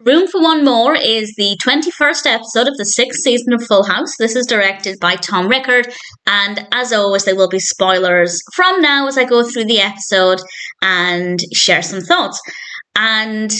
Room for One More is the 21st episode of the 6th season of Full House. This is directed by Tom Rickard, and as always, there will be spoilers from now as I go through the episode and share some thoughts. And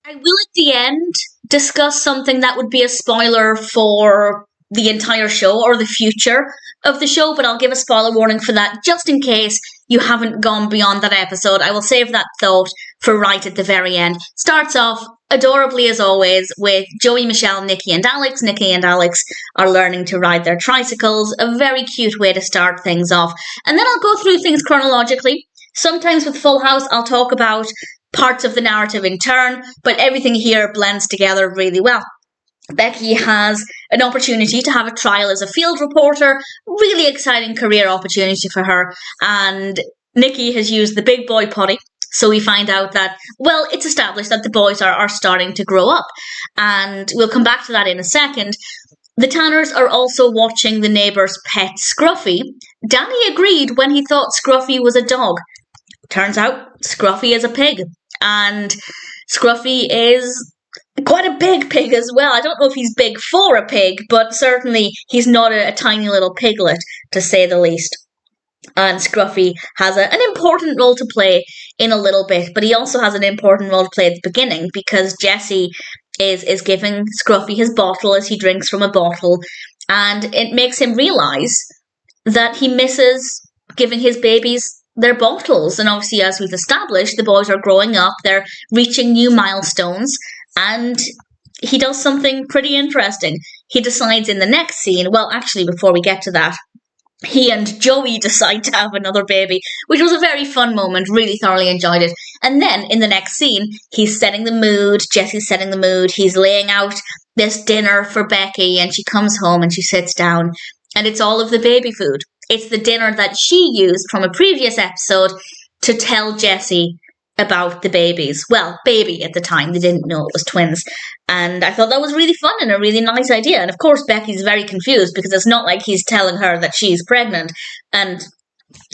I will at the end discuss something that would be a spoiler for the entire show or the future of the show, but I'll give a spoiler warning for that just in case you haven't gone beyond that episode. I will save that thought for right at the very end. Starts off adorably as always with Joey, Michelle, Nicky and Alex. Nicky and Alex are learning to ride their tricycles. A very cute way to start things off. And then I'll go through things chronologically. Sometimes with Full House I'll talk about parts of the narrative in turn, but everything here blends together really well. Becky has an opportunity to have a trial as a field reporter. Really exciting career opportunity for her. And Nicky has used the big boy potty. So we find out that, well, it's established that the boys are starting to grow up. And we'll come back to that in a second. The Tanners are also watching the neighbour's pet Scruffy. Danny agreed when he thought Scruffy was a dog. Turns out Scruffy is a pig. And Scruffy is quite a big pig as well. I don't know if he's big for a pig, but certainly he's not a tiny little piglet, to say the least. And Scruffy has an important role to play in a little bit, but he also has an important role to play at the beginning because Jessie is giving Scruffy his bottle as he drinks from a bottle, and it makes him realise that he misses giving his babies their bottles. And obviously, as we've established, the boys are growing up, they're reaching new milestones, and he does something pretty interesting. He decides in the next scene, well, actually, before we get to that, he and Joey decide to have another baby, which was a very fun moment, really thoroughly enjoyed it. And then in the next scene, he's setting the mood, Jessie's setting the mood, he's laying out this dinner for Becky, and she comes home and she sits down, and it's all of the baby food. It's the dinner that she used from a previous episode to tell Jessie about the babies. Well, baby at the time, they didn't know it was twins. And I thought that was really fun and a really nice idea. And of course, Becky's very confused because it's not like he's telling her that she's pregnant. And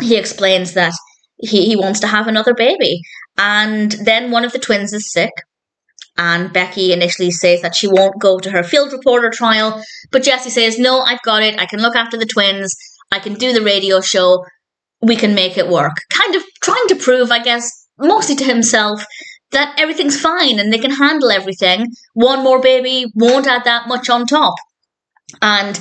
he explains that he wants to have another baby. And then one of the twins is sick. And Becky initially says that she won't go to her field reporter trial. But Jessie says, no, I've got it. I can look after the twins. I can do the radio show. We can make it work. Kind of trying to prove, I guess, mostly to himself, that everything's fine and they can handle everything. One more baby won't add that much on top. And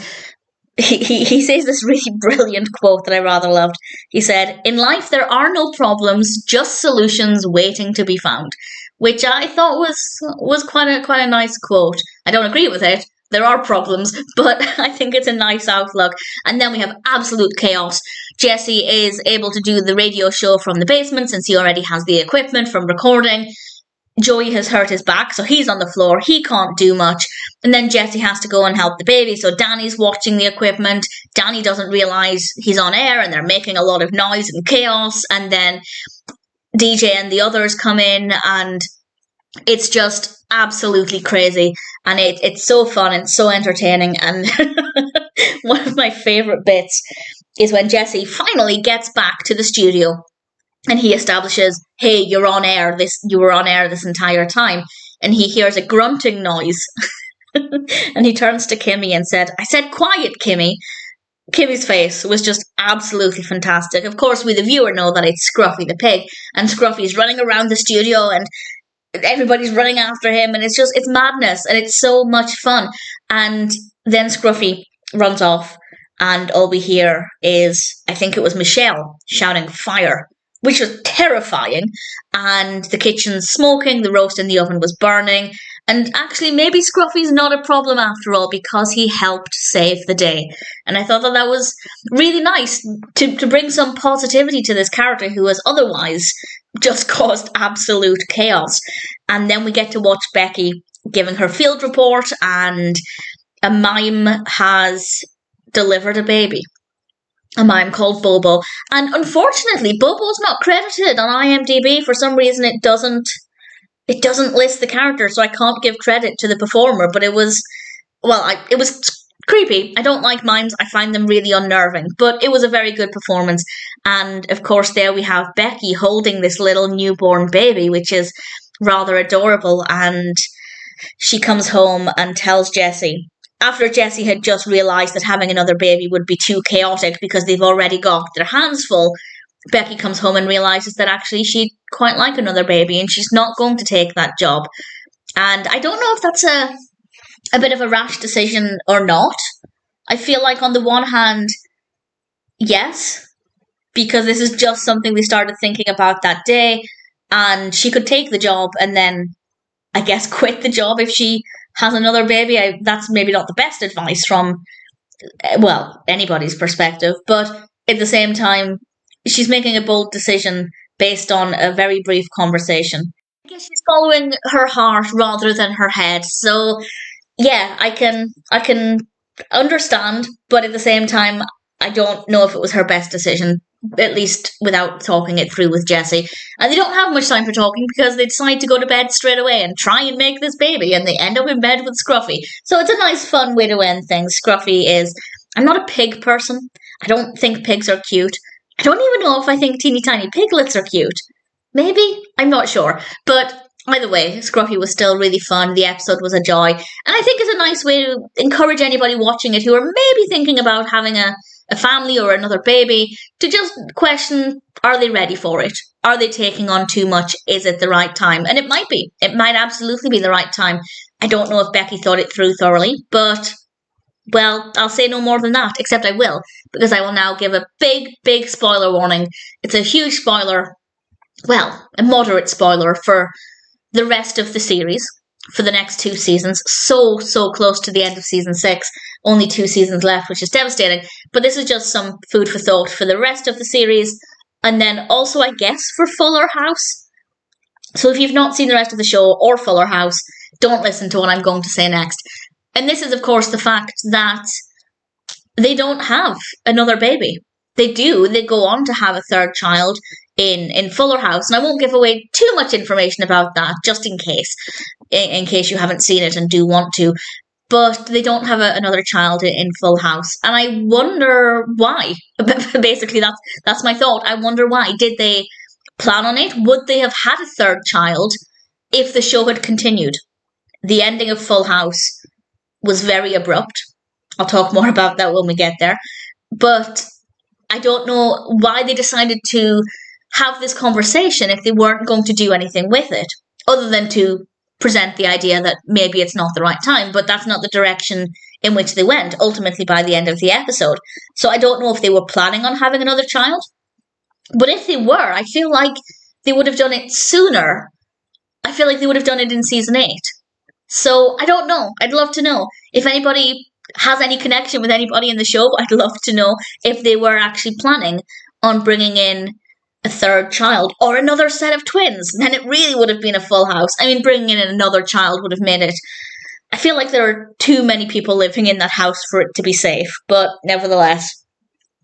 he says this really brilliant quote that I rather loved. He said, in life there are no problems, just solutions waiting to be found. Which I thought was quite a nice quote. I don't agree with it. There are problems, but I think it's a nice outlook. And then we have absolute chaos. Jessie is able to do the radio show from the basement since he already has the equipment from recording. Joey has hurt his back, so he's on the floor. He can't do much. And then Jessie has to go and help the baby. So Danny's watching the equipment. Danny doesn't realise he's on air and they're making a lot of noise and chaos. And then DJ and the others come in and it's just absolutely crazy. And it's so fun and so entertaining. And one of my favourite bits is when Jessie finally gets back to the studio and he establishes, hey, you're on air. You were on air this entire time. And he hears a grunting noise. And he turns to Kimmy and said, I said quiet, Kimmy. Kimmy's face was just absolutely fantastic. Of course, we the viewer know that it's Scruffy the pig. And Scruffy's running around the studio and everybody's running after him, and it's madness, and it's so much fun. And then Scruffy runs off, and all we hear is, I think it was Michelle shouting fire, which was terrifying. And the kitchen's smoking, the roast in the oven was burning, and actually maybe Scruffy's not a problem after all because he helped save the day. And I thought that was really nice to bring some positivity to this character who has otherwise just caused absolute chaos. And then we get to watch Becky giving her field report, and a mime has delivered a baby. A mime called Bobo. And unfortunately, Bobo's not credited on IMDb. For some reason, it doesn't list the character, so I can't give credit to the performer. But it was creepy. I don't like mimes. I find them really unnerving. But it was a very good performance. And of course, there we have Becky holding this little newborn baby, which is rather adorable. And she comes home and tells Jessie, after Jessie had just realised that having another baby would be too chaotic because they've already got their hands full, Becky comes home and realises that actually she'd quite like another baby and she's not going to take that job. And I don't know if that's a bit of a rash decision or not. I feel like on the one hand, yes, because this is just something they started thinking about that day, and she could take the job and then, I guess, quit the job if she has another baby. That's maybe not the best advice from, well, anybody's perspective, but at the same time, she's making a bold decision based on a very brief conversation. I guess she's following her heart rather than her head. So, yeah, I can understand, but at the same time, I don't know if it was her best decision, at least without talking it through with Jessie. And they don't have much time for talking because they decide to go to bed straight away and try and make this baby, and they end up in bed with Scruffy. So it's a nice, fun way to end things. Scruffy is... I'm not a pig person. I don't think pigs are cute. I don't even know if I think teeny tiny piglets are cute. Maybe? I'm not sure. But either way, Scruffy was still really fun. The episode was a joy. And I think it's a nice way to encourage anybody watching it who are maybe thinking about having a family or another baby to just question, are they ready for it? Are they taking on too much? Is it the right time? And it might be. It might absolutely be the right time. I don't know if Becky thought it through thoroughly, but, well, I'll say no more than that, except I will, because I will now give a big, big spoiler warning. It's a huge spoiler, well, a moderate spoiler for the rest of the series, for the next 2 seasons. So close to the end of season 6. Only 2 seasons left, which is devastating. But this is just some food for thought for the rest of the series. And then also, I guess, for Fuller House. So if you've not seen the rest of the show or Fuller House, don't listen to what I'm going to say next. And this is, of course, the fact that they don't have another baby. They do. They go on to have a third child in Fuller House. And I won't give away too much information about that, just in case you haven't seen it and do want to. But they don't have another child in Full House. And I wonder why. Basically, that's my thought. I wonder why. Did they plan on it? Would they have had a third child if the show had continued? The ending of Full House was very abrupt. I'll talk more about that when we get there. But I don't know why they decided to have this conversation if they weren't going to do anything with it, other than to present the idea that maybe it's not the right time, but that's not the direction in which they went, ultimately by the end of the episode. So I don't know if they were planning on having another child, but if they were, I feel like they would have done it sooner. I feel like they would have done it in season 8. So I don't know. I'd love to know. If anybody has any connection with anybody in the show, I'd love to know if they were actually planning on bringing in a third child or another set of twins. Then it really would have been a Full House. I mean, bringing in another child would have made it... I feel like there are too many people living in that house for it to be safe, but nevertheless,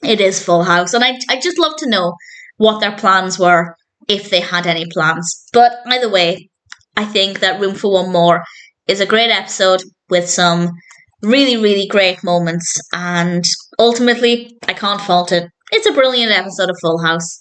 it is Full House. And I'd just love to know what their plans were, if they had any plans. But either way, I think that Room for One More is a great episode with some really, really great moments, and ultimately, I can't fault it. It's a brilliant episode of Full House.